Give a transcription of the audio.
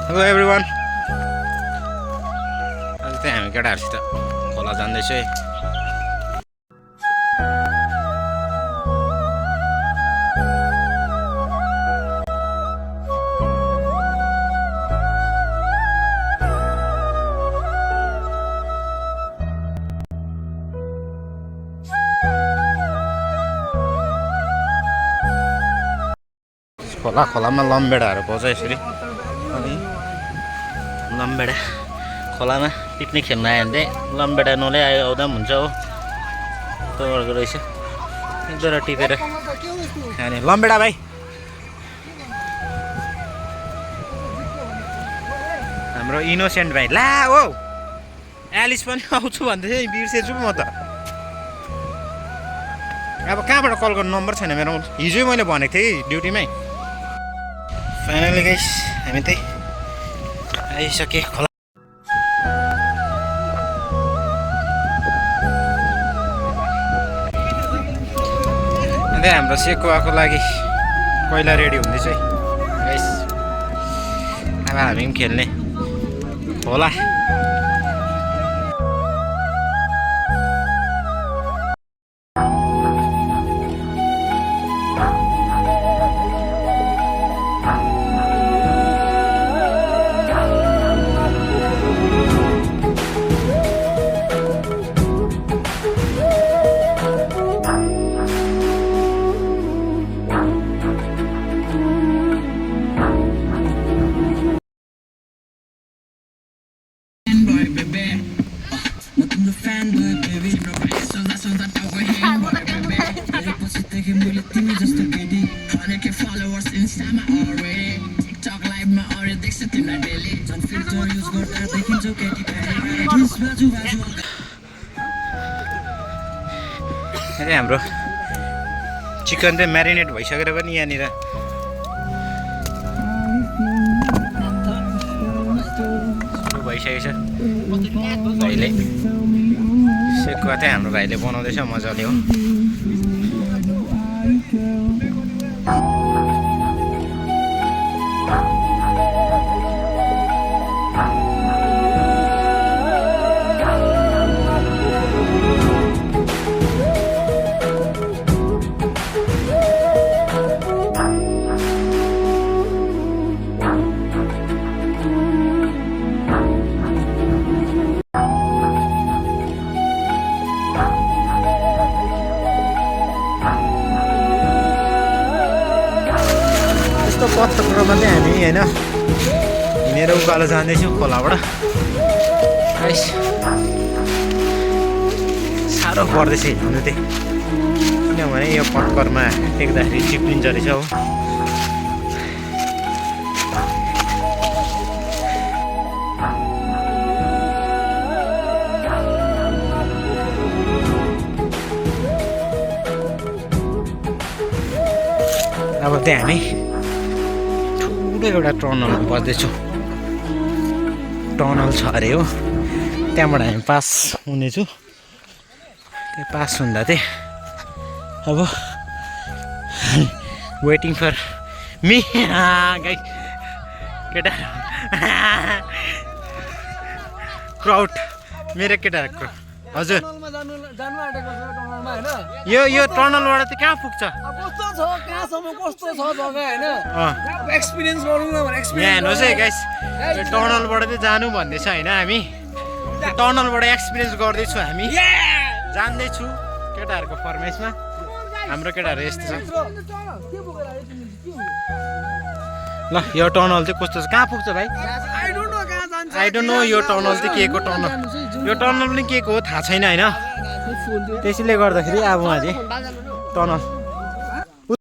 Hello everyone. आज चाहिँ हामी केटाहरूसित खोला जाँदैछु है। खोलामा लम्बेडाहरू पाउँछ यसरी। अनि लम्बेडा खोलामा पिकनिक खेल्न आयो भने चाहिँ लम्बेडा नले आउँदा पनि हुन्छ हो। तपाईँहरूको रहेछ एकदुईवटा टिपेर खाने लम्बेडा भाइ। हाम्रो इनोसेन्ट भाइ ला हो एलिस पनि आउँछु भन्दै थियो, बिर्सेछु म त। अब कहाँबाट कल गर्नु नम्बर छैन मेरो। हिजो मैले भनेको थिएँ ड्युटीमै। फाइनली गाइस हामी चाहिँ आइसके खोला। अन्त हाम्रो सेकुवाको लागि पहिला रेडी हुँदैछ है गाइस। अब हामी पनि खेल्ने होला। अरे हाम्रो चिकन चाहिँ म्यारिनेट भइसकेर पनि यहाँनिर सुरु भइसकेको छ। भाइले सेकुवा चाहिँ हाम्रो भाइले बनाउँदैछ मजाले हो। पत्थरमा चाहिँ हामी होइन हिँडेर उकालो जाँदैछौँ खोलाबाट। साह्रो पर्दैछ हिँड्नु चाहिँ, किनभने यो पत्करमा टेक्दाखेरि चिप्लिन्छ रहेछ हो। अब चाहिँ हामी एउटा टनलमा बस्दैछु। टनल छ अरे हो, त्यहाँबाट हामी पास हुनेछु। त्यो पास हुँदा चाहिँ अब वेटिङ फर मी गाइस केटा क्राउड मेरो केटाहरूको। हजुर यो टनलबाट चाहिँ कहाँ पुग्छ? यहाँ हेर्नुहोस् है गाइस, यो टनलबाट चाहिँ जानु भन्दैछ होइन। हामी टनलबाट एक्सपिरियन्स गर्दैछु, हामी जान्दैछु केटाहरूको फरमाइसमा। हाम्रो केटाहरू यस्तो छ। ल यो टनल चाहिँ कस्तो छ, कहाँ पुग्छ भाइ? आई डोन्ट नो यो टनल चाहिँ के को टनल, यो टनल पनि के को हो थाहा छैन होइन। त्यसैले गर्दाखेरि अब उहाँले टनल